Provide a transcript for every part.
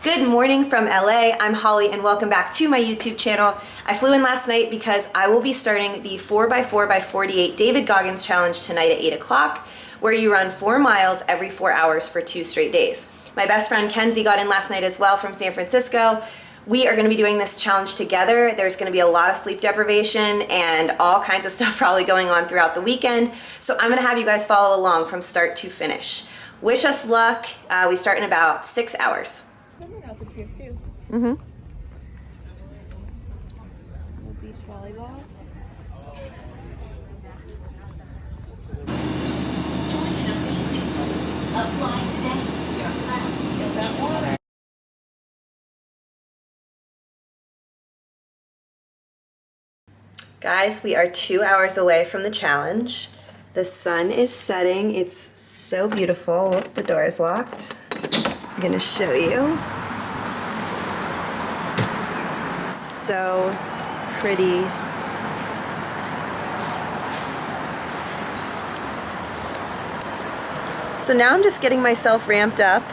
Good morning from LA. I'm Holly and welcome back to my YouTube channel. I flew in last night because I will be starting the 4x4x48 David Goggins challenge tonight at 8 o'clock, where you run 4 miles every 4 hours for 2 straight days. My best friend Kenzie got in last night as well from San Francisco. We are going to be doing this challenge together. There's going to be a lot of sleep deprivation and all kinds of stuff probably going on throughout the weekend. So I'm going to have you guys follow along from start to finish. Wish us luck. We start in about 6 hours. Mm-hmm. Beach volleyball. Guys, we are 2 hours away from the challenge. The sun is setting. It's so beautiful. Look, the door is locked. I'm gonna show you. So pretty. So now I'm just getting myself ramped up.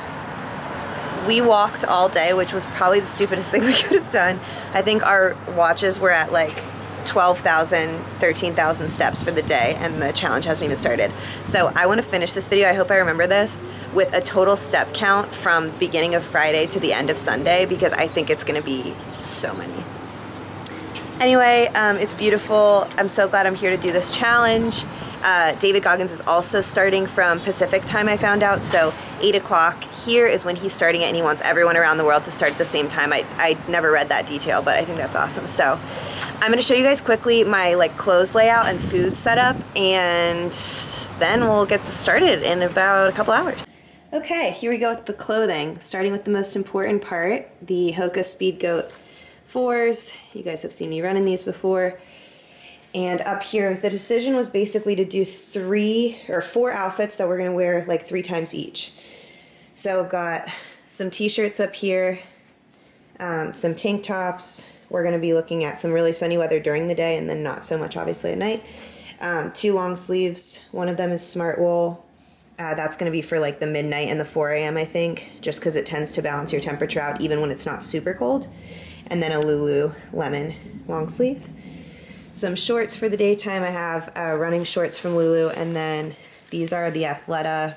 We walked all day, which was probably the stupidest thing we could have done. I think our watches were at like 12,000, 13,000 steps for the day, and the challenge hasn't even started. So I want to finish this video, I hope I remember this, with a total step count from beginning of Friday to the end of Sunday, because I think it's going to be so many. Anyway, it's beautiful. I'm so glad I'm here to do this challenge. David Goggins is also starting from Pacific time, I found out, so 8 o'clock here is when he's starting it, and he wants everyone around the world to start at the same time. I never read that detail, but I think that's awesome. So I'm going to show you guys quickly my clothes layout and food setup, and then we'll get this started in about a couple hours. Okay, here we go with the clothing, starting with the most important part, the Hoka Speed Goat 4s. You guys have seen me running these before. And up here, the decision was basically to do 3 or 4 outfits that we're gonna wear 3 times each. So I've got some t-shirts up here, some tank tops. We're gonna be looking at some really sunny weather during the day and then not so much obviously at night. 2 long sleeves, one of them is smart wool. That's gonna be for the midnight and the 4 a.m. I think, just because it tends to balance your temperature out even when it's not super cold. And then a Lululemon long sleeve. Some shorts for the daytime. I have running shorts from Lulu, and then these are the Athleta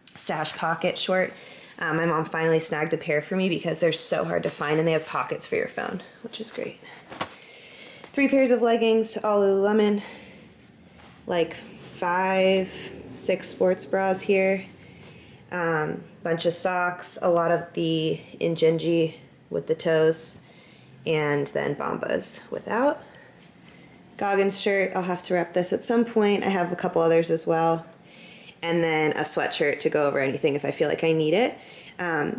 Stash Pocket short. My mom finally snagged a pair for me because they're so hard to find, and they have pockets for your phone, which is great. 3 pairs of leggings, all Lululemon. 5, 6 sports bras here. Bunch of socks, a lot of the Injinji with the toes, and then Bombas without. Goggins shirt, I'll have to rep this at some point. I have a couple others as well. And then a sweatshirt to go over anything if I feel like I need it.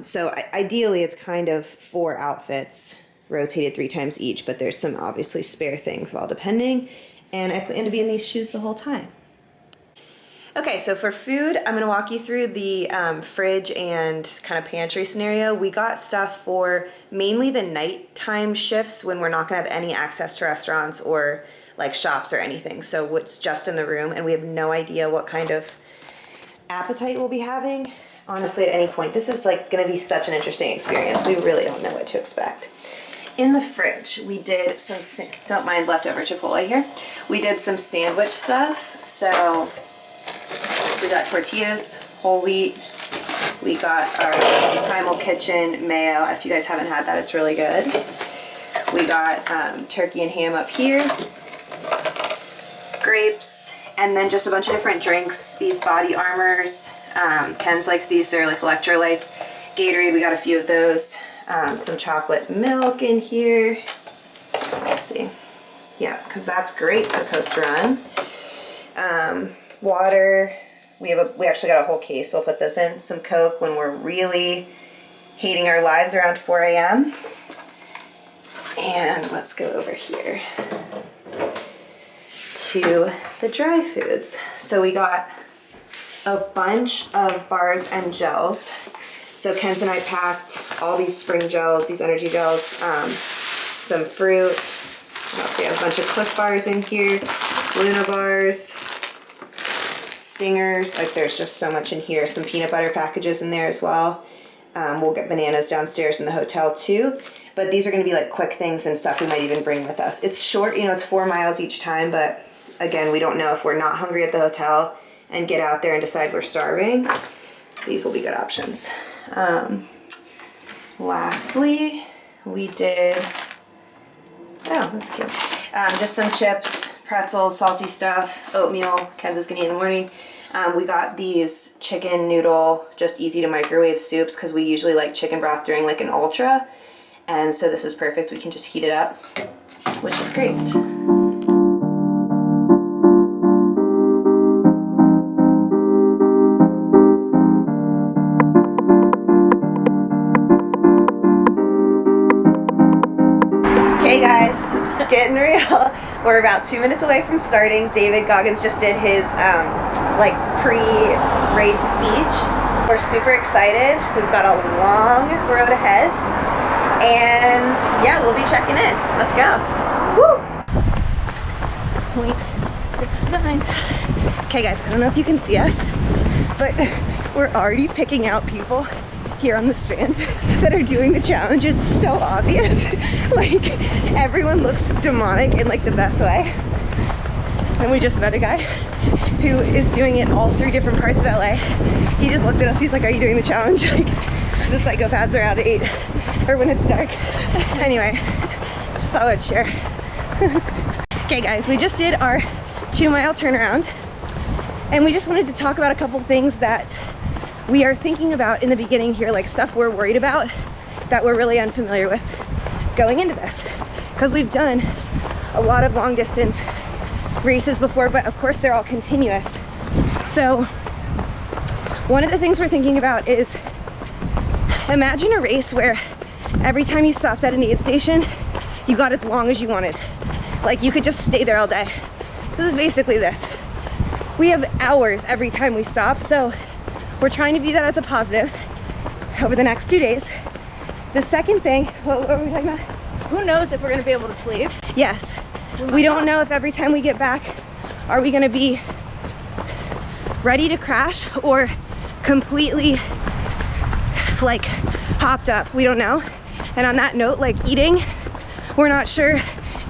So ideally it's kind of 4 outfits, rotated 3 times each, but there's some obviously spare things all depending. And I plan to be in these shoes the whole time. Okay, so for food, I'm gonna walk you through the fridge and kind of pantry scenario. We got stuff for mainly the nighttime shifts when we're not gonna have any access to restaurants or shops or anything. So what's just in the room, and we have no idea what kind of appetite we'll be having. Honestly, at any point, this is gonna be such an interesting experience. We really don't know what to expect. In the fridge, we did some, don't mind leftover Chipotle here. We did some sandwich stuff. So we got tortillas, whole wheat. We got our Primal Kitchen mayo. If you guys haven't had that, it's really good. We got turkey and ham up here, grapes, and then just a bunch of different drinks. These body armors. Ken's likes these. They're electrolytes. Gatorade, we got a few of those. Some chocolate milk in here. Let's see. Yeah, because that's great for post-run. Water. We actually got a whole case, so I'll put this in. Some Coke when we're really hating our lives around 4 a.m. And let's go over here to the dry foods. So we got a bunch of bars and gels. So Ken's and I packed all these spring gels, these energy gels, some fruit. What else? We have a bunch of Cliff bars in here, Luna bars, stingers. Like there's just so much in here. Some peanut butter packages in there as well. We'll get bananas downstairs in the hotel too. But these are going to be like quick things and stuff we might even bring with us. It's short, you know, it's 4 miles each time, but again, we don't know if we're not hungry at the hotel and get out there and decide we're starving. These will be good options. Lastly, we did, oh, that's cute. Just some chips, pretzels, salty stuff, oatmeal, Ken's gonna eat in the morning. We got these chicken noodle, just easy to microwave soups because we usually like chicken broth during like an ultra. And so this is perfect. We can just heat it up, which is great. Okay guys, getting real. We're about 2 minutes away from starting. David Goggins just did his like pre-race speech. We're super excited. We've got a long road ahead. And yeah, we'll be checking in. Let's go. Woo! Wait, 9. Okay guys, I don't know if you can see us, but we're already picking out people here on the strand that are doing the challenge. It's so obvious. Like everyone looks demonic in like the best way. And we just met a guy who is doing it all 3 different parts of LA. He just looked at us, he's like, are you doing the challenge? Like the psychopaths are out at 8 or when it's dark. Anyway, just thought I'd share. Okay guys, we just did our 2-mile turnaround and we just wanted to talk about a couple things that we are thinking about in the beginning here, like stuff we're worried about that we're really unfamiliar with going into this. Because we've done a lot of long distance races before, but of course they're all continuous. So one of the things we're thinking about is, imagine a race where every time you stopped at an aid station, you got as long as you wanted. Like you could just stay there all day. This is basically this. We have hours every time we stop, so we're trying to view that as a positive over the next 2 days. The second thing, what were we talking about? Who knows if we're gonna be able to sleep? Yes. We don't know if every time we get back, are we gonna be ready to crash or completely like hopped up? We don't know. And on that note, like eating, we're not sure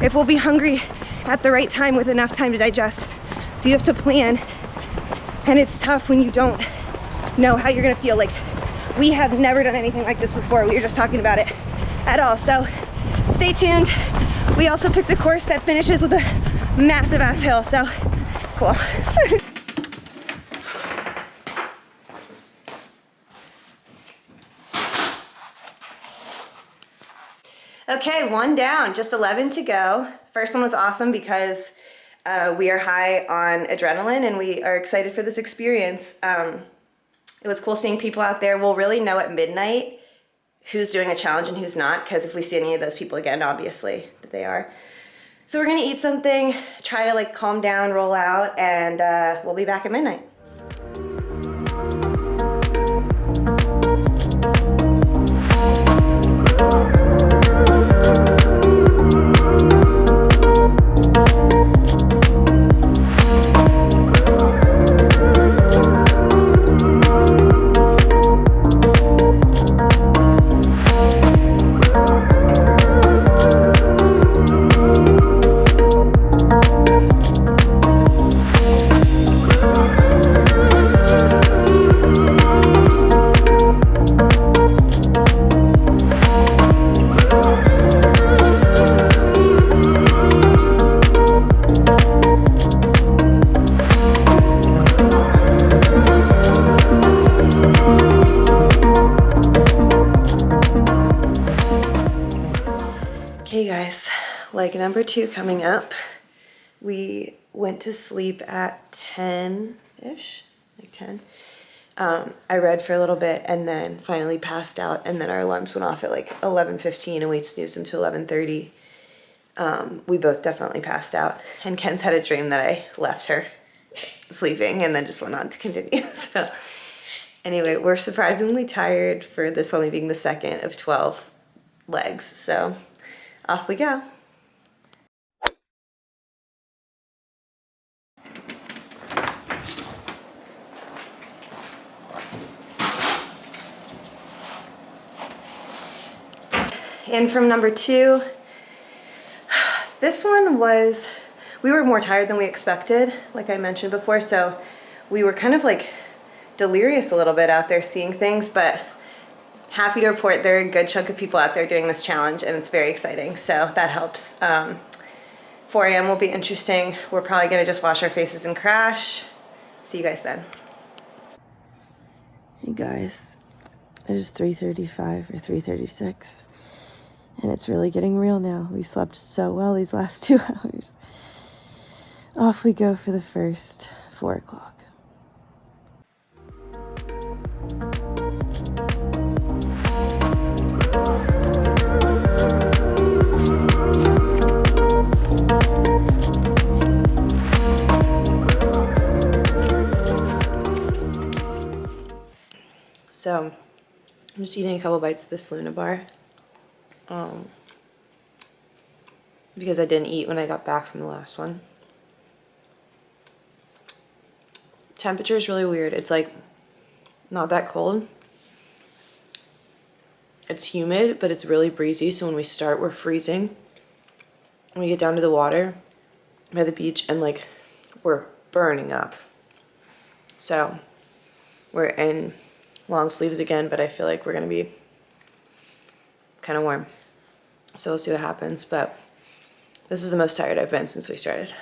if we'll be hungry at the right time with enough time to digest. So you have to plan, and it's tough when you don't know how you're gonna feel. Like we have never done anything like this before. We were just talking about it at all. So stay tuned. We also picked a course that finishes with a massive ass hill, so cool. Okay, 1 down, just 11 to go. First one was awesome because we are high on adrenaline and we are excited for this experience. It was cool seeing people out there. We'll really know at midnight who's doing a challenge and who's not, because if we see any of those people again, obviously that they are. So we're gonna eat something, try to like calm down, roll out, and we'll be back at midnight. Okay guys, leg number 2 coming up. We went to sleep at 10-ish, like 10. I read for a little bit and then finally passed out, and then our alarms went off at like 11:15 and we snoozed them to 11:30. We both definitely passed out, and Ken's had a dream that I left her sleeping and then just went on to continue. So anyway, we're surprisingly tired for this only being the second of 12 legs, so off we go. And from number 2, this one was, we were more tired than we expected, like I mentioned before, so we were kind of like delirious a little bit out there seeing things, but happy to report there are a good chunk of people out there doing this challenge, and it's very exciting, so that helps. 4 a.m. will be interesting. We're probably gonna just wash our faces and crash. See you guys then. Hey guys, it is 3:35 or 3:36, and it's really getting real now. We slept so well these last 2 hours. Off we go for the first 4 o'clock. So, I'm just eating a couple bites of this Luna bar. Because I didn't eat when I got back from the last one. Temperature is really weird. It's like not that cold. It's humid, but it's really breezy. So when we start, we're freezing. When we get down to the water by the beach, and like we're burning up. So we're in long sleeves again, but I feel like we're gonna be kind of warm. So we'll see what happens, but this is the most tired I've been since we started.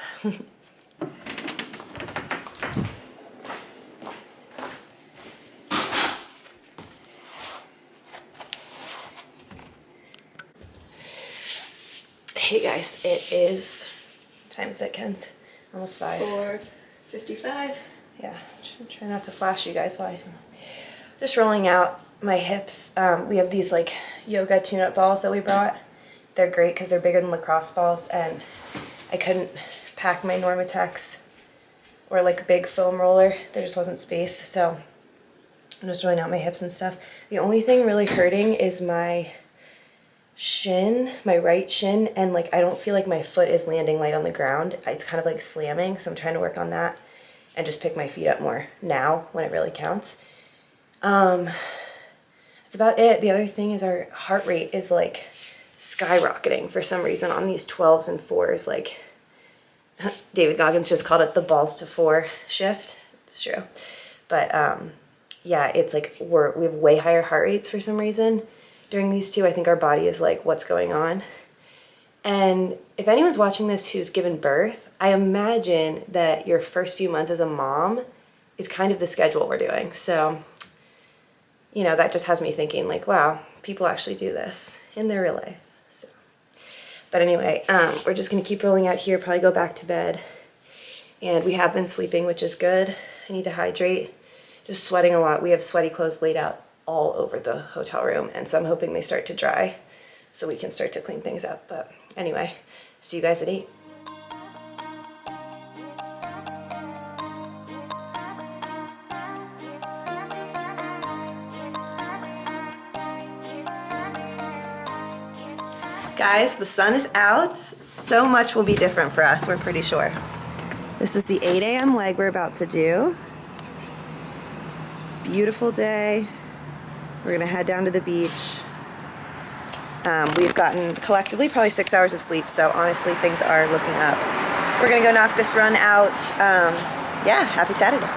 Hey guys, it is, what time is it, Ken's? Almost 5. 4:55. Yeah, try not to flash you guys while I'm just rolling out my hips. We have these like yoga tune-up balls that we brought. They're great because they're bigger than lacrosse balls, and I couldn't pack my Normatex or like a big foam roller. There just wasn't space, so I'm just rolling out my hips and stuff. The only thing really hurting is my shin, my right shin, and like I don't feel like my foot is landing light on the ground. It's kind of like slamming, so I'm trying to work on that and just pick my feet up more now when it really counts. That's about it. The other thing is our heart rate is like skyrocketing for some reason on these 12s and 4s. Like David Goggins just called it the balls to 4 shift. It's true. But yeah, it's like we have way higher heart rates for some reason during these 2. I think our body is like, what's going on? And if anyone's watching this who's given birth, I imagine that your first few months as a mom is kind of the schedule we're doing. So, you know, that just has me thinking like, wow, people actually do this in their real life. So, but anyway, we're just gonna keep rolling out here, probably go back to bed. And we have been sleeping, which is good. I need to hydrate. Just sweating a lot. We have sweaty clothes laid out all over the hotel room, and so I'm hoping they start to dry so we can start to clean things up. But anyway, see you guys at 8. Guys, the sun is out. So much will be different for us, we're pretty sure. This is the 8 a.m. leg we're about to do. It's a beautiful day. We're gonna head down to the beach. We've gotten collectively probably 6 hours of sleep, so honestly things are looking up. We're gonna go knock this run out. Yeah, happy Saturday.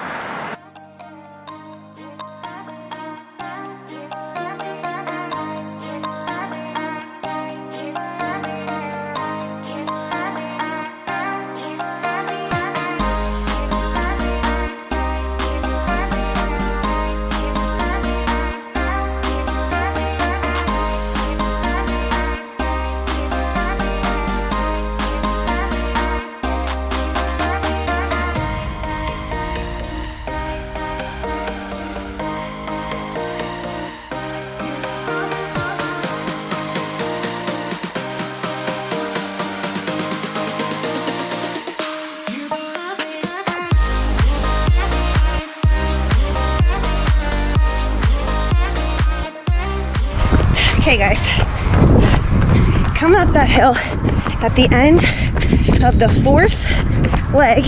Okay guys, come up that hill at the end of the 4th leg.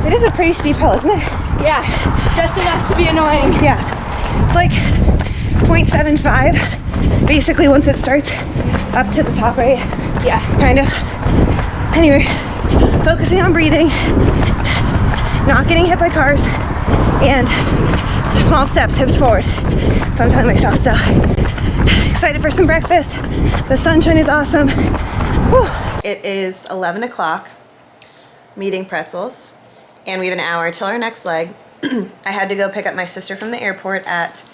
It is a pretty steep hill, isn't it? Yeah, just enough to be annoying. Yeah, it's like 0.75 basically once it starts up to the top, right? Yeah. Kind of. Anyway, focusing on breathing, not getting hit by cars, and small steps, hips forward. So I'm telling myself. So excited for some breakfast. The sunshine is awesome. Whew. It is 11 o'clock. I'm eating pretzels, and we have an hour till our next leg. I had to go pick up my sister from the airport at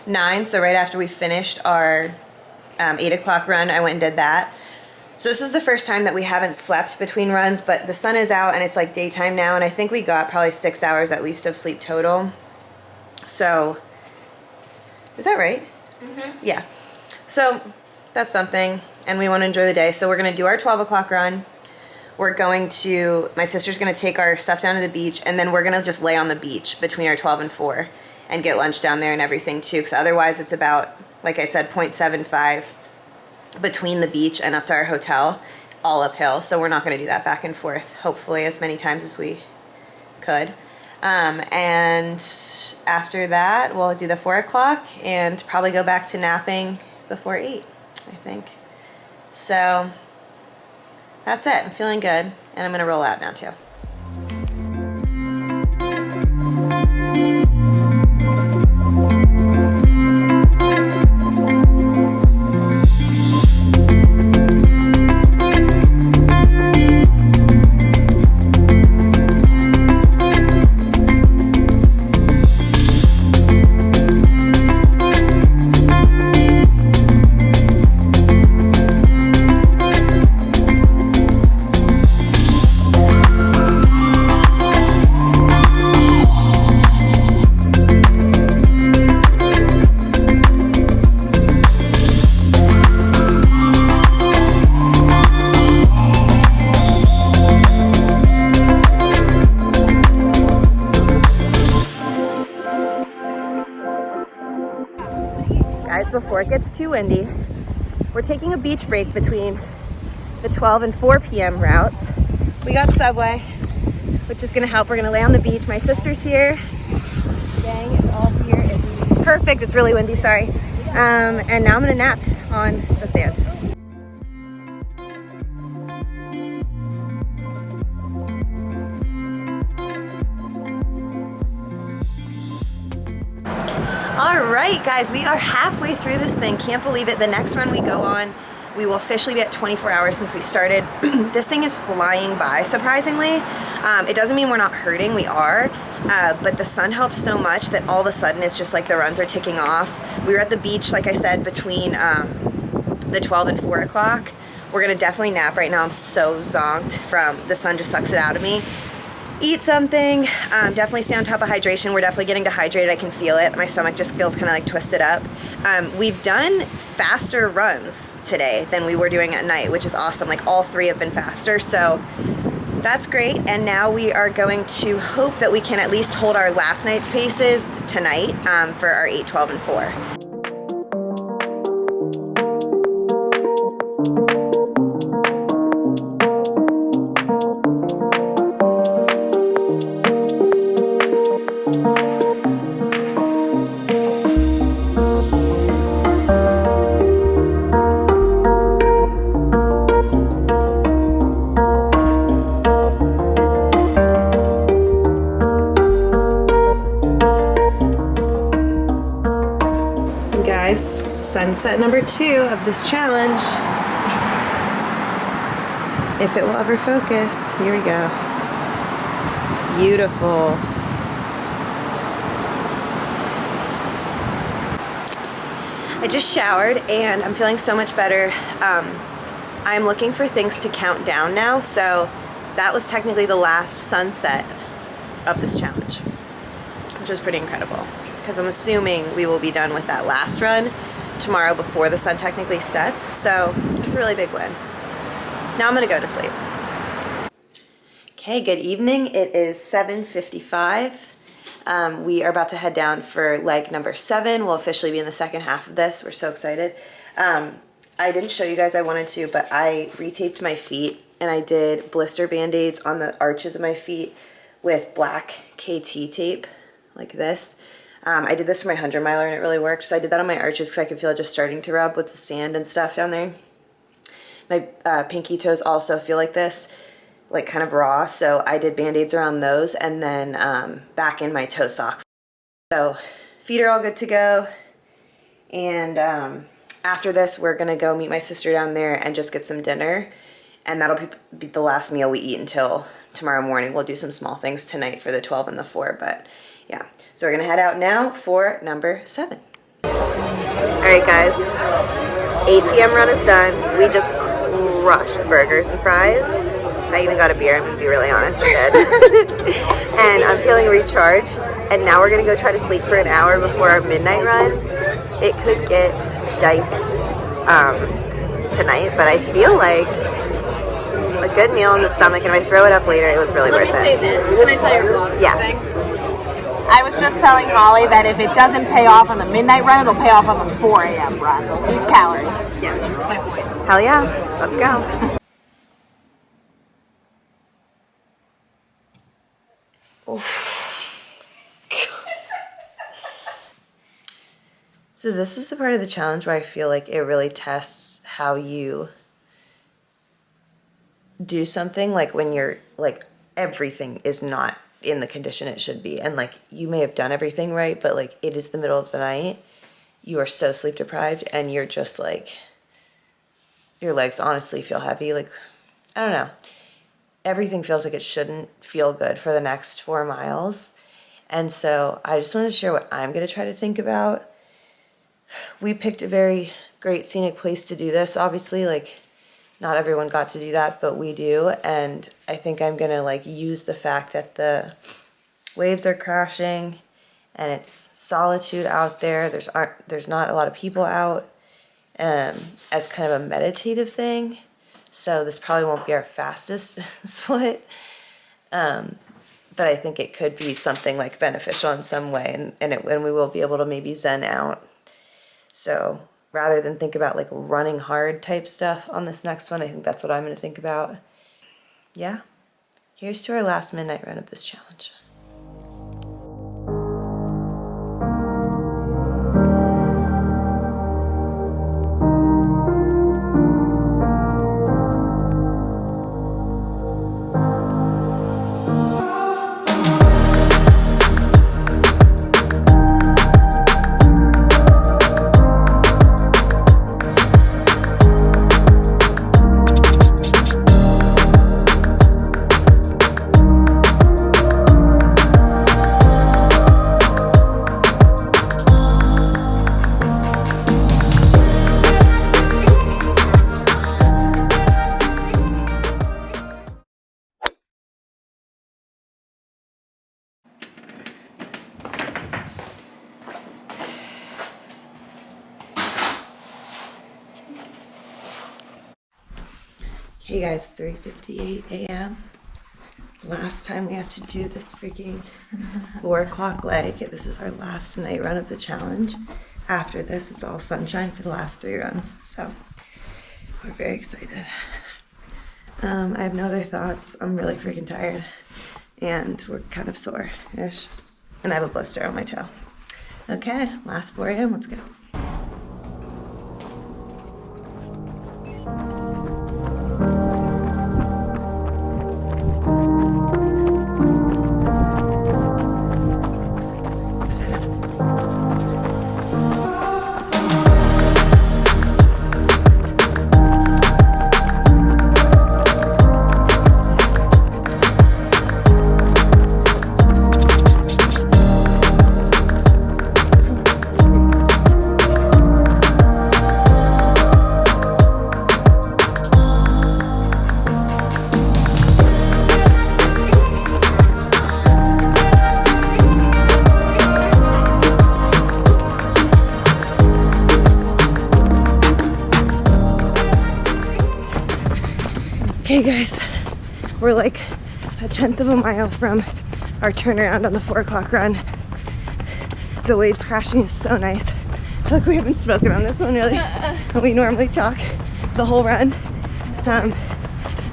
9, so right after we finished our 8 o'clock run, I went and did that. So this is the first time that we haven't slept between runs, but the sun is out and it's like daytime now, and I think we got probably 6 hours at least of sleep total. So, is that right? Mm-hmm. Yeah. So that's something, and we want to enjoy the day. So we're going to do our 12 o'clock run. We're going to, my sister's going to take our stuff down to the beach, and then we're going to just lay on the beach between our 12 and 4 and get lunch down there and everything too, because otherwise it's about, like I said, 0.75 between the beach and up to our hotel, all uphill. So we're not going to do that back and forth, hopefully as many times as we could. And after that, we'll do the 4 o'clock and probably go back to napping before 8, I think. So that's it. I'm feeling good, and I'm going to roll out now too. Guys, before it gets too windy, we're taking a beach break between the 12 and 4 p.m. routes. We got Subway, which is gonna help. We're gonna lay on the beach. My sister's here. Gang is all here. It's perfect. It's really windy, sorry. And now I'm gonna nap on the sand. All right, guys, we are halfway through this thing. Can't believe it. The next run we go on, we will officially be at 24 hours since we started. This thing is flying by, surprisingly. It doesn't mean we're not hurting, we are, but the sun helped so much that all of a sudden it's just like the runs are ticking off. We were at the beach, like I said, between the 12 and 4 o'clock. We're gonna definitely nap right now. I'm so zonked from the sun, just sucks it out of me. Eat something, definitely stay on top of hydration. We're definitely getting dehydrated, I can feel it. My stomach just feels kind of like twisted up. We've done faster runs today than we were doing at night, which is awesome. Like all 3 have been faster, so that's great. And now we are going to hope that we can at least hold our last night's paces tonight for our 8, 12, and 4. Sunset number 2 of this challenge. If it will ever focus. Here we go. Beautiful. I just showered and I'm feeling so much better. I'm looking for things to count down now, so that was technically the last sunset of this challenge, which was pretty incredible because I'm assuming we will be done with that last run tomorrow before the sun technically sets, so it's a really big win. Now I'm gonna go to sleep. Okay, good evening. It is 7:55. We are about to head down for leg number 7. We'll officially be in the second half of this. We're so excited. I didn't show you guys, I wanted to, but I retaped my feet and I did blister band-aids on the arches of my feet with black KT tape like this. I did this for my 100 miler and it really worked. So I did that on my arches because I could feel it just starting to rub with the sand and stuff down there. My pinky toes also feel like this, like kind of raw. So I did band-aids around those and then back in my toe socks. So feet are all good to go. And after this, we're gonna go meet my sister down there and just get some dinner. And that'll be the last meal we eat until tomorrow morning. We'll do some small things tonight for the 12 and the 4, but yeah. So we're gonna head out now for number 7. All right, guys, 8 p.m. run is done. We just crushed burgers and fries. I even got a beer, I'm gonna be really honest, I did. And I'm feeling recharged. And now we're gonna go try to sleep for an hour before our midnight run. It could get dicey tonight, but I feel like a good meal in the stomach, and if I throw it up later, it was really worth it. Let me say this. Can I tell your vlog something? I was just telling Holly that if it doesn't pay off on the midnight run, it'll pay off on the 4 a.m. run. These calories. Yeah, That's my point. hell yeah, let's go. So this is the part of the challenge where I feel like it really tests how you do something, like when you're like everything is not in the condition it should be, and like you may have done everything right, but like it is the middle of the night, you are so sleep deprived and you're just like, your legs honestly feel heavy, like I don't know, everything feels like it shouldn't feel good for the next 4 miles. And so I just wanted to share what I'm going to try to think about. We picked a very great scenic place to do this, obviously, like not everyone got to do that, but we do. And I think I'm gonna like use the fact that the waves are crashing and it's solitude out there, there's not a lot of people out, as kind of a meditative thing. So this probably won't be our fastest split, but I think it could be something like beneficial in some way, and we will be able to maybe zen out. So rather than think about like running hard type stuff on this next one, I think that's what I'm going to think about. Yeah, here's to our last midnight run of this challenge. Hey guys, 3:58 a.m. Last time we have to do this freaking 4 o'clock leg. This is our last night run of the challenge. After this, it's all sunshine for the last 3 runs. So we're very excited. I have no other thoughts. I'm really freaking tired and we're kind of sore-ish. And I have a blister on my toe. Okay, last 4 a.m. Let's go. Okay guys, we're like a 1/10 of a mile from our turnaround on the 4 o'clock run. The waves crashing is so nice. I feel like we haven't spoken on this one really. We normally talk the whole run.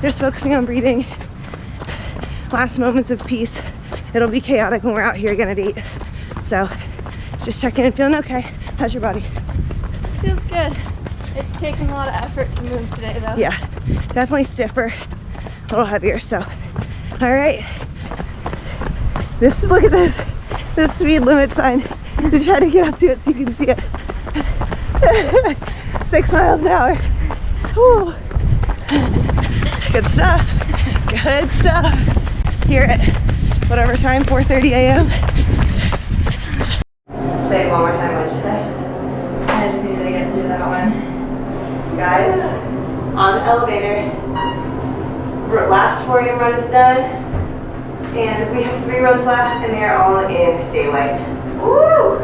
Just focusing on breathing. Last moments of peace. It'll be chaotic when we're out here again at 8. So Just checking in, feeling okay? How's your body? This feels good. It's taking a lot of effort to move today, though. Yeah, definitely stiffer, a little heavier, so. All right. Look at this speed limit sign. Just try to get up to it so you can see it. 6 miles an hour. Whew. Good stuff. Good stuff. Here at whatever time, 4:30 a.m. Say it one more time. What'd you say? I just needed to get through that one. Guys, on the elevator. Last 4 a.m. run is done, and we have 3 runs left, and they are all in daylight. Woo!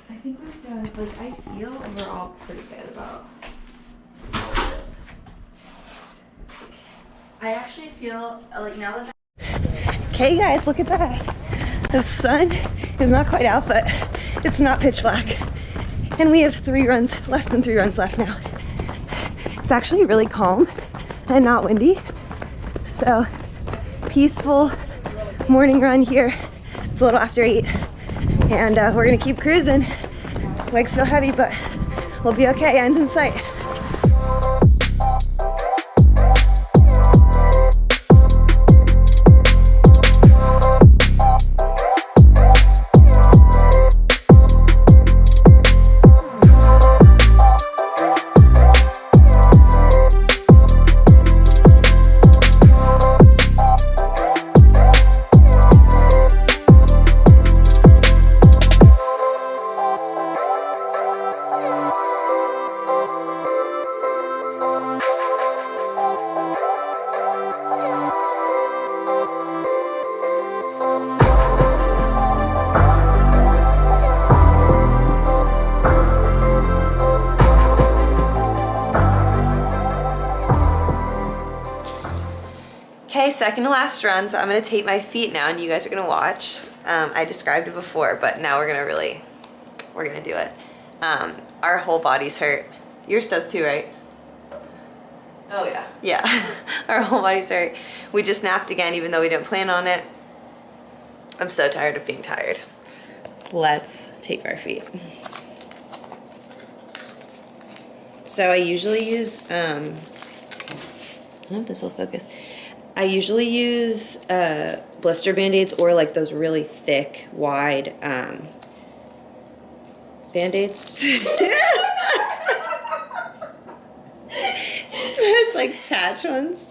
I think we've done, like, I feel overall pretty good about. I actually feel like now that. Okay, guys, look at that. The sun is not quite out, but it's not pitch black. And we have less than 3 runs left now. It's actually really calm and not windy. So, peaceful morning run here. It's a little after 8. And we're gonna keep cruising. Legs feel heavy, but we'll be okay. End's in sight. Okay, second to last run, so I'm gonna tape my feet now and you guys are gonna watch. I described it before, but now we're gonna do it. Our whole bodies hurt. Yours does too, right? Oh, yeah. Yeah, our whole bodies hurt. We just napped again, even though we didn't plan on it. I'm so tired of being tired. Let's tape our feet. So I usually use, I don't know if this will focus. I usually use blister band-aids or like those really thick, wide band-aids. It's like patch ones.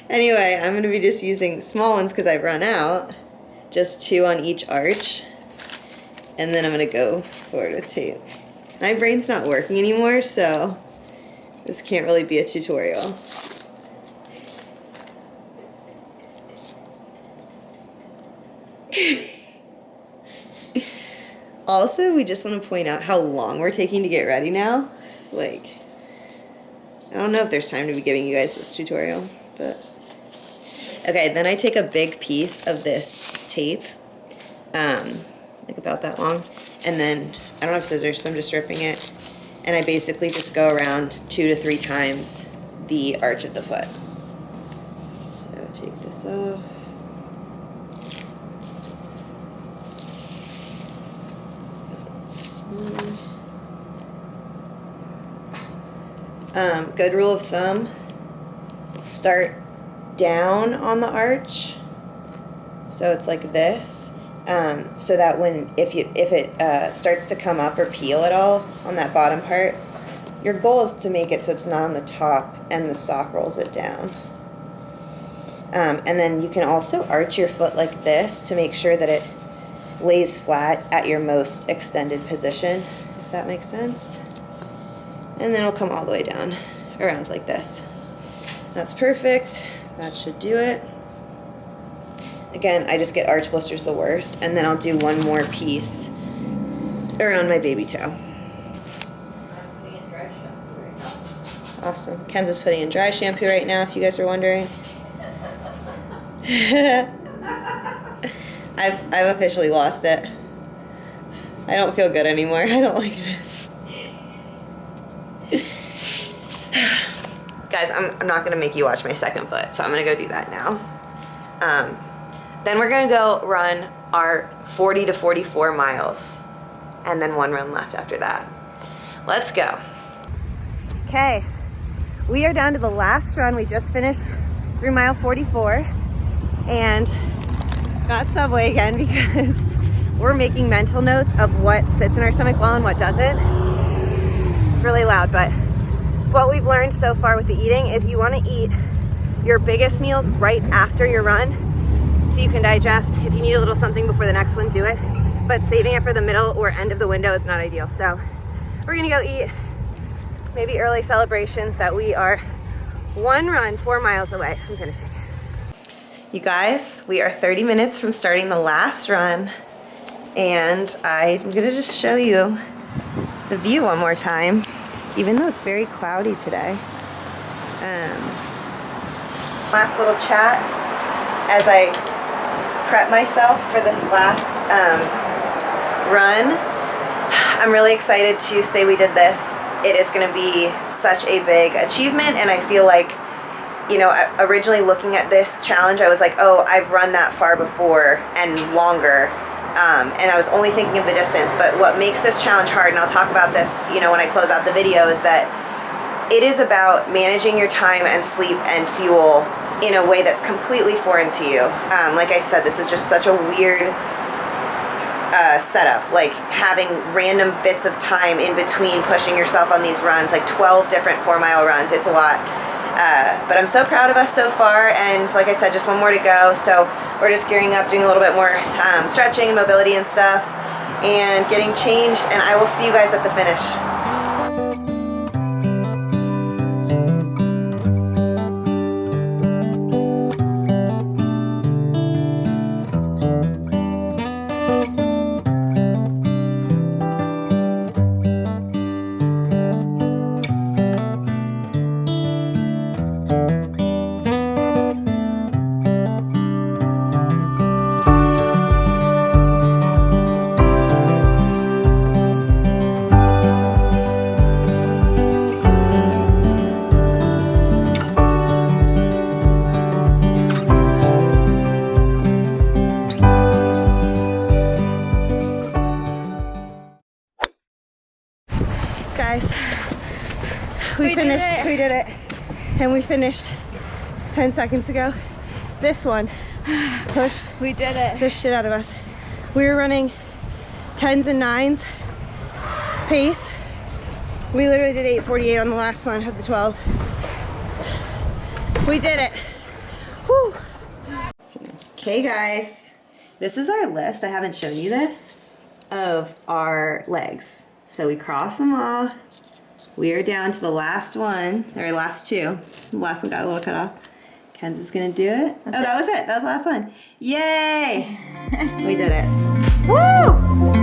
Anyway, I'm gonna be just using small ones because I've run out. Just 2 on each arch. And then I'm gonna go forward with tape. My brain's not working anymore, so this can't really be a tutorial. Also, we just want to point out how long we're taking to get ready now. Like, I don't know if there's time to be giving you guys this tutorial, but... Okay, then I take a big piece of this tape, like about that long, and then, I don't have scissors, so I'm just ripping it, and I basically just go around 2 to 3 times the arch of the foot. So, take this off. Good rule of thumb, start down on the arch, so it's like this, so that if it starts to come up or peel at all on that bottom part, your goal is to make it so it's not on the top and the sock rolls it down. And then you can also arch your foot like this to make sure that it lays flat at your most extended position, if that makes sense. And then it'll come all the way down, around like this. That's perfect. That should do it. Again, I just get arch blisters the worst, and then I'll do one more piece around my baby toe. I'm putting in dry shampoo right now. Awesome. Kenzie's putting in dry shampoo right now, if you guys are wondering. I've officially lost it. I don't feel good anymore. I don't like this. Guys, I'm not going to make you watch my second foot, so I'm going to go do that now. Then we're gonna go run our 40 to 44 miles and then one run left after that. Let's go. Okay, we are down to the last run. We just finished through mile 44 and got Subway again because we're making mental notes of what sits in our stomach well and what doesn't. It's really loud, but what we've learned so far with the eating is you want to eat your biggest meals right after your run so you can digest. If you need a little something before the next one, do it. But saving it for the middle or end of the window is not ideal. So we're gonna go eat, maybe early celebrations that we are one run 4 miles away from finishing. You guys, we are 30 minutes from starting the last run, and I'm gonna just show you the view one more time, even though it's very cloudy today. Last little chat as I prep myself for this last run. I'm really excited to say we did this. It is going to be such a big achievement, and I feel like, you know, originally looking at this challenge, I was like, oh, I've run that far before and longer, and I was only thinking of the distance. But what makes this challenge hard, and I'll talk about this, you know, when I close out the video, is that it is about managing your time and sleep and fuel in a way that's completely foreign to you. Like I said, this is just such a weird setup, like having random bits of time in between pushing yourself on these runs, like 12 different 4-mile runs. It's a lot. But I'm so proud of us so far, and like I said, just one more to go. So we're just gearing up, doing a little bit more stretching and mobility and stuff, and getting changed, and I will see you guys at the finish. Guys, we finished. We did it. And we finished 10 seconds ago. This one pushed We did it. the shit out of us. We were running 10s and 9s pace. We literally did 8:48 on the last one of the 12. We did it. Whew. Okay guys, this is our list. I haven't shown you this, of our legs. So we cross them off. We are down to the last one, or last two. The last one got a little cut off. Kenzie's gonna do it. That was it. That was the last one. Yay! We did it. Woo!